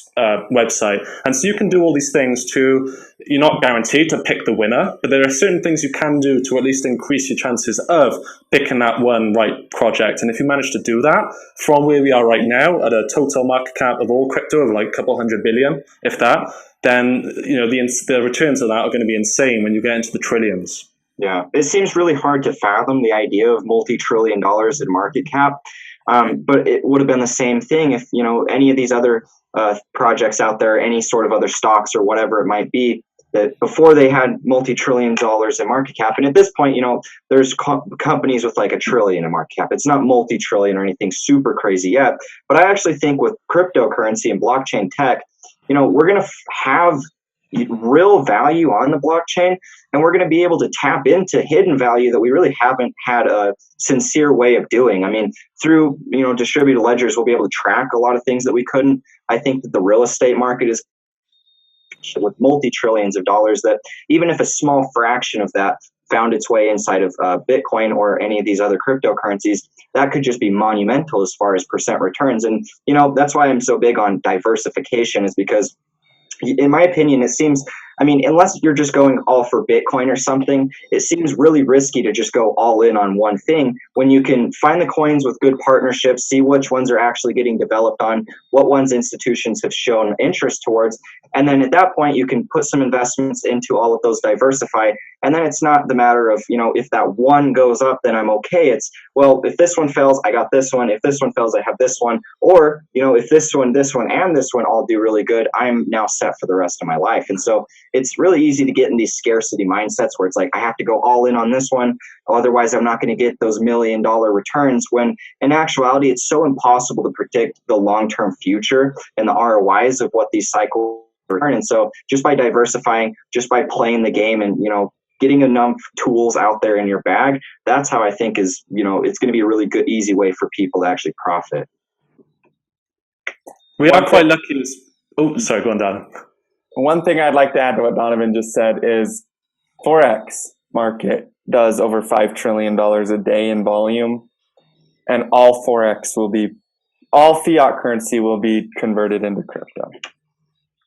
website. And so you can do all these things to, you're not guaranteed to pick the winner, but there are certain things you can do to at least increase your chances of picking that one right project. And if you manage to do that from where we are right now at a total market cap of all crypto of like a couple $100 billion, if that, then the returns of that are going to be insane when you get into the trillions. Yeah, it seems really hard to fathom the idea of multi-trillion dollars in market cap. But it would have been the same thing if any of these other projects out there, any sort of other stocks or whatever it might be, that before they had multi-trillion dollars in market cap. And at this point, there's companies with like $1 trillion in market cap. It's not multi-trillion or anything super crazy yet. But I actually think with cryptocurrency and blockchain tech, we're going to have real value on the blockchain, and we're going to be able to tap into hidden value that we really haven't had a sincere way of doing. I mean, through distributed ledgers, we'll be able to track a lot of things that we couldn't. I think that the real estate market is with multi-trillions of dollars, that even if a small fraction of that found its way inside of Bitcoin or any of these other cryptocurrencies, that could just be monumental as far as percent returns. And that's why I'm so big on diversification, is because in my opinion, it seems, unless you're just going all for Bitcoin or something, it seems really risky to just go all in on one thing when you can find the coins with good partnerships, see which ones are actually getting developed on, what ones institutions have shown interest towards. And then at that point, you can put some investments into all of those, diversify. And then it's not the matter of, if that one goes up, then I'm okay. It's, well, if this one fails, I got this one. If this one fails, I have this one. Or, if this one, and this one all do really good, I'm now set for the rest of my life. And so it's really easy to get in these scarcity mindsets where it's like, I have to go all in on this one, otherwise I'm not going to get those $1 million returns, when in actuality, it's so impossible to predict the long-term future and the ROIs of what these cycles return. And so just by diversifying, just by playing the game and, getting enough tools out there in your bag, that's how I think is, it's going to be a really good, easy way for people to actually profit. We are quite lucky. Oh, sorry, go on, Dan. One thing I'd like to add to what Donovan just said is Forex market does over $5 trillion a day in volume, and all fiat currency will be converted into crypto.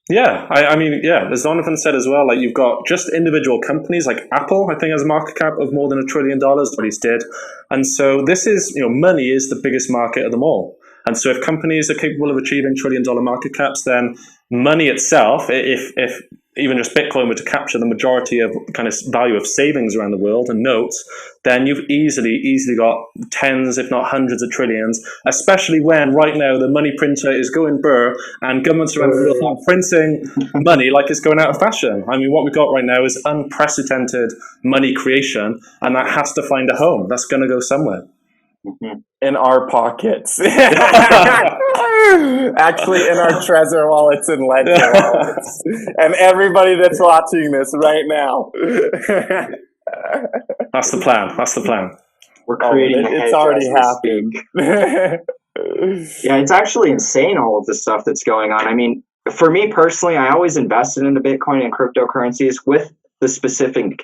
Yeah, I mean, yeah, as Donovan said as well, like you've got just individual companies like Apple, I think has a market cap of more than $1 trillion, what he's did. And so this is, money is the biggest market of them all. And so if companies are capable of achieving $1 trillion market caps, then money itself, if even just Bitcoin were to capture the majority of kind of value of savings around the world and notes, then you've easily got tens, if not hundreds of trillions, especially when right now the money printer is going burr and governments around the world are printing money like it's going out of fashion. I mean, what we've got right now is unprecedented money creation, and that has to find a home. That's going to go somewhere. In our pockets. Actually, in our Trezor wallets and Ledger wallets. And everybody that's watching this right now. That's the plan. That's the plan. We're creating it's already happened. Yeah, it's actually insane, all of the stuff that's going on. I mean, for me personally, I always invested into Bitcoin and cryptocurrencies with the specific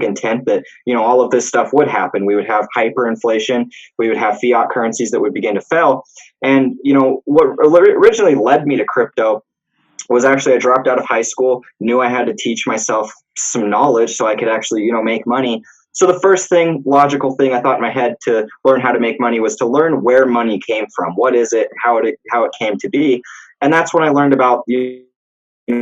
intent that, all of this stuff would happen. We would have hyperinflation. We would have fiat currencies that would begin to fail. And, what originally led me to crypto was actually I dropped out of high school, knew I had to teach myself some knowledge so I could actually, make money. So the first logical thing I thought in my head to learn how to make money was to learn where money came from. What is it? How it came to be? And that's when I learned about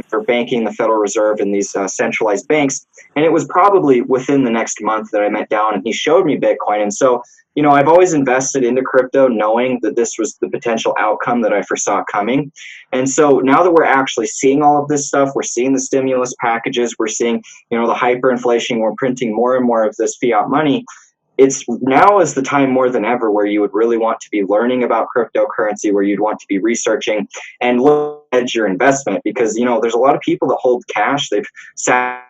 for banking, the Federal Reserve, and these centralized banks. And it was probably within the next month that I met down and he showed me Bitcoin. And so, I've always invested into crypto knowing that this was the potential outcome that I foresaw coming. And so now that we're actually seeing all of this stuff, we're seeing the stimulus packages, we're seeing, the hyperinflation, we're printing more and more of this fiat money. It's now is the time more than ever where you would really want to be learning about cryptocurrency, where you'd want to be researching and look at your investment, because there's a lot of people that hold cash. They've sat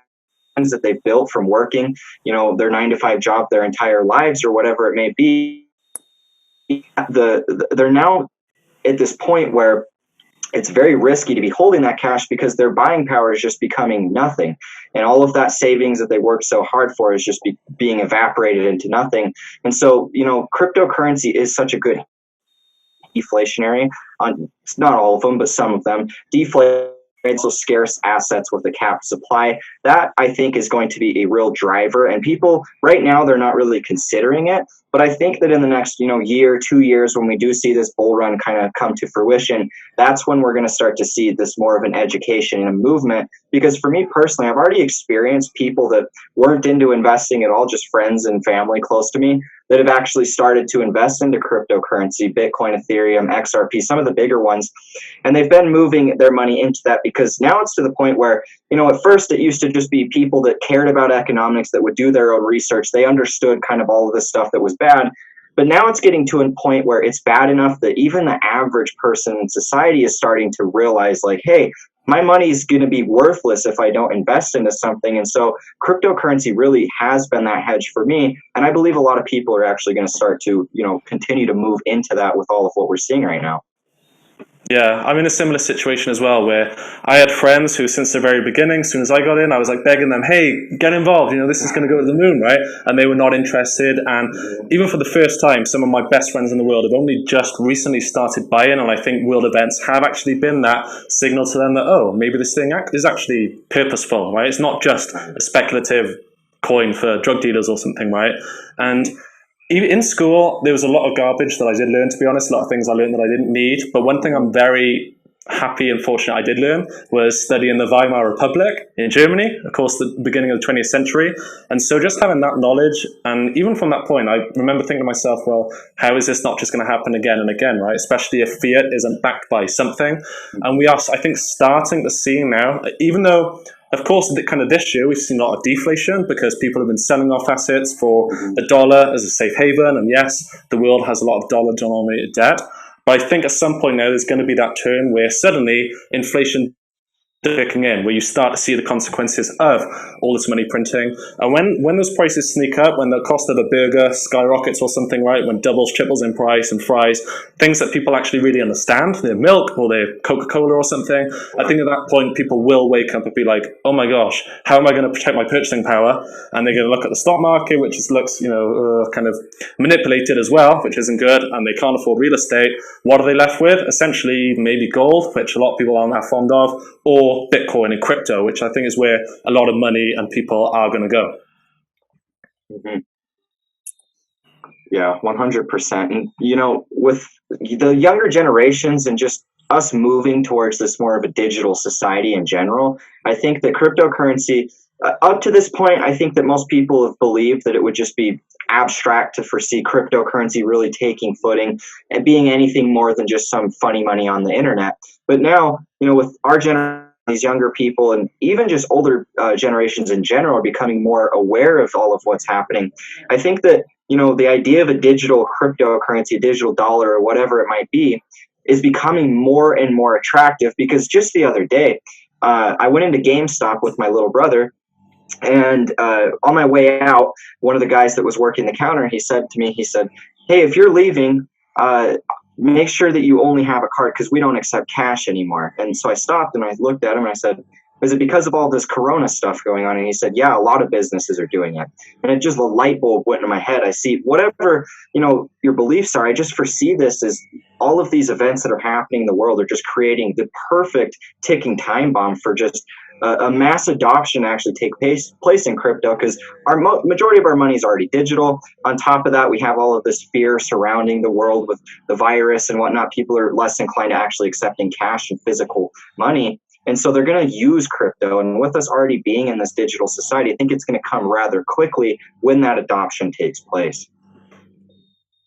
that they've built from working, their 9-to-5 job their entire lives or whatever it may be. They're now at this point where it's very risky to be holding that cash because their buying power is just becoming nothing. And all of that savings that they worked so hard for is just being evaporated into nothing. And so, cryptocurrency is such a good deflationary on, not all of them, but some of them, deflate so scarce assets with a capped supply. That I think is going to be a real driver. And people right now, they're not really considering it. But I think that in the next, year, 2 years, when we do see this bull run kind of come to fruition, that's when we're going to start to see this more of an education and a movement. Because for me personally, I've already experienced people that weren't into investing at all, just friends and family close to me, that have actually started to invest into cryptocurrency, Bitcoin, Ethereum, XRP, some of the bigger ones. And they've been moving their money into that because now it's to the point where, at first it used to just be people that cared about economics, that would do their own research. They understood kind of all of this stuff that was bad. But now it's getting to a point where it's bad enough that even the average person in society is starting to realize, like, hey, my money is going to be worthless if I don't invest into something. And so cryptocurrency really has been that hedge for me. And I believe a lot of people are actually going to start to, continue to move into that with all of what we're seeing right now. Yeah, I'm in a similar situation as well, where I had friends who, since the very beginning, as soon as I got in, I was like begging them, hey, get involved, this is going to go to the moon, right? And they were not interested. And even for the first time, some of my best friends in the world have only just recently started buying. And I think world events have actually been that signal to them that, oh, maybe this thing is actually purposeful, right? It's not just a speculative coin for drug dealers or something, right? And in school, there was a lot of garbage that I did learn, to be honest, a lot of things I learned that I didn't need. But one thing I'm very happy and fortunate I did learn was studying the Weimar Republic in Germany, of course, the beginning of the 20th century. And so just having that knowledge, and even from that point, I remember thinking to myself, well, how is this not just going to happen again and again, right? Especially if fiat isn't backed by something. And we are, I think, starting to see now, even though, of course, kind of this year, we've seen a lot of deflation because people have been selling off assets for the dollar as a safe haven. And yes, the world has a lot of dollar-denominated debt. But I think at some point now, there's going to be that turn where suddenly inflation kicking in, where you start to see the consequences of all this money printing. And when those prices sneak up, when the cost of a burger skyrockets or something, right, when doubles, triples in price and fries, things that people actually really understand, their milk or their Coca-Cola or something, I think at that point people will wake up and be like, oh my gosh, how am I going to protect my purchasing power? And they're going to look at the stock market, which just looks, kind of manipulated as well, which isn't good, and they can't afford real estate. What are they left with? Essentially, maybe gold, which a lot of people aren't that fond of, or Bitcoin and crypto, which I think is where a lot of money and people are going to go. Mm-hmm. Yeah, 100%. And, with the younger generations and just us moving towards this more of a digital society in general, I think that cryptocurrency, up to this point, I think that most people have believed that it would just be abstract to foresee cryptocurrency really taking footing and being anything more than just some funny money on the internet. But now, with our generation, these younger people and even just older generations in general are becoming more aware of all of what's happening. I think that, the idea of a digital cryptocurrency, a digital dollar, or whatever it might be, is becoming more and more attractive, because just the other day, I went into GameStop with my little brother, and on my way out, one of the guys that was working the counter, he said to me, hey, if you're leaving, make sure that you only have a card, because we don't accept cash anymore. And so I stopped and I looked at him and I said, is it because of all this Corona stuff going on? And he said, yeah, a lot of businesses are doing it. And it just, a light bulb went in my head. I see whatever, your beliefs are. I just foresee this as all of these events that are happening in the world are just creating the perfect ticking time bomb for just a mass adoption actually take place in crypto, because our majority of our money is already digital. On top of that, we have all of this fear surrounding the world with the virus and whatnot. People are less inclined to actually accepting cash and physical money. And so they're going to use crypto. And with us already being in this digital society, I think it's going to come rather quickly when that adoption takes place.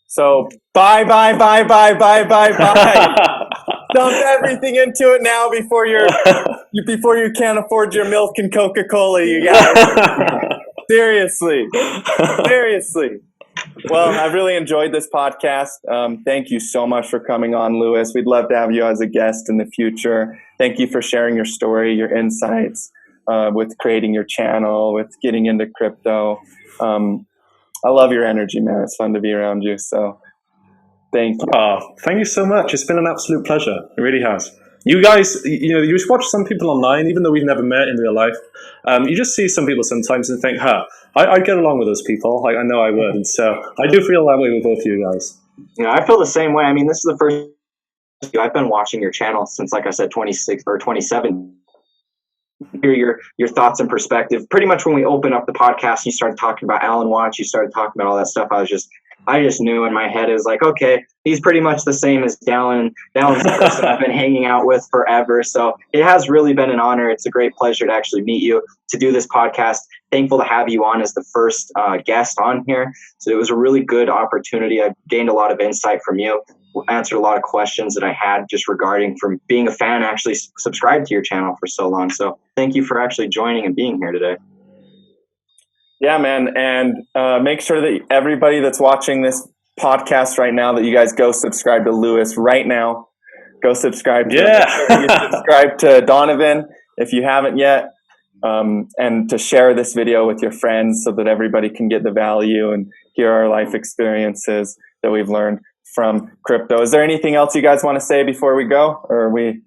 So buy. Dump everything into it now before you can't afford your milk and Coca-Cola, you guys. Seriously. Well, I've really enjoyed this podcast. Thank you so much for coming on, Lewis. We'd love to have you as a guest in the future. Thank you for sharing your story, your insights, with creating your channel, with getting into crypto. I love your energy, man. It's fun to be around you. So thank you. Thank you so much. It's been an absolute pleasure. It really has. You guys, you just watch some people online, even though we've never met in real life. You just see some people sometimes and think, I'd get along with those people. Like, I know I would. And so I do feel that way with both of you guys. I feel the same way. I mean, this is the first. I've been watching your channel since, like I said, 26 or 27. Hear your thoughts and perspective. Pretty much when we opened up the podcast, you started talking about Alan Watts, you started talking about all that stuff. I just knew in my head, it was like, okay, he's pretty much the same as Dallin. Dallin's the person I've been hanging out with forever. So it has really been an honor. It's a great pleasure to actually meet you, to do this podcast. Thankful to have you on as the first guest on here. So it was a really good opportunity. I gained a lot of insight from you, answered a lot of questions that I had just regarding from being a fan, actually subscribed to your channel for so long. So thank you for actually joining and being here today. Yeah, man. And make sure that everybody that's watching this podcast right now, that you guys go subscribe to Lewis right now. Go subscribe to him. You subscribe to Donovan if you haven't yet. And to share this video with your friends so that everybody can get the value and hear our life experiences that we've learned from crypto. Is there anything else you guys want to say before we go? Or are we?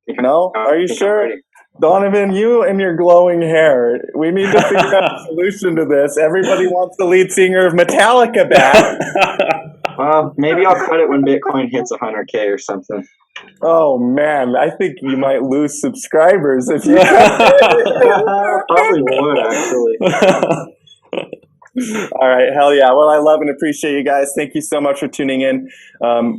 No? Are you sure? Donovan, you and your glowing hair. We need to figure out a solution to this. Everybody wants the lead singer of Metallica back. Well, maybe I'll cut it when Bitcoin hits 100K or something. Oh, man. I think you might lose subscribers if you Probably would, actually. All right. Hell yeah. Well, I love and appreciate you guys. Thank you so much for tuning in.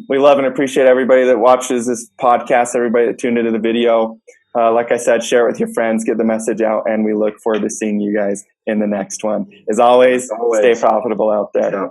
We love and appreciate everybody that watches this podcast, everybody that tuned into the video. Like I said, share it with your friends, get the message out, and we look forward to seeing you guys in the next one. As always. Stay profitable out there. Yeah.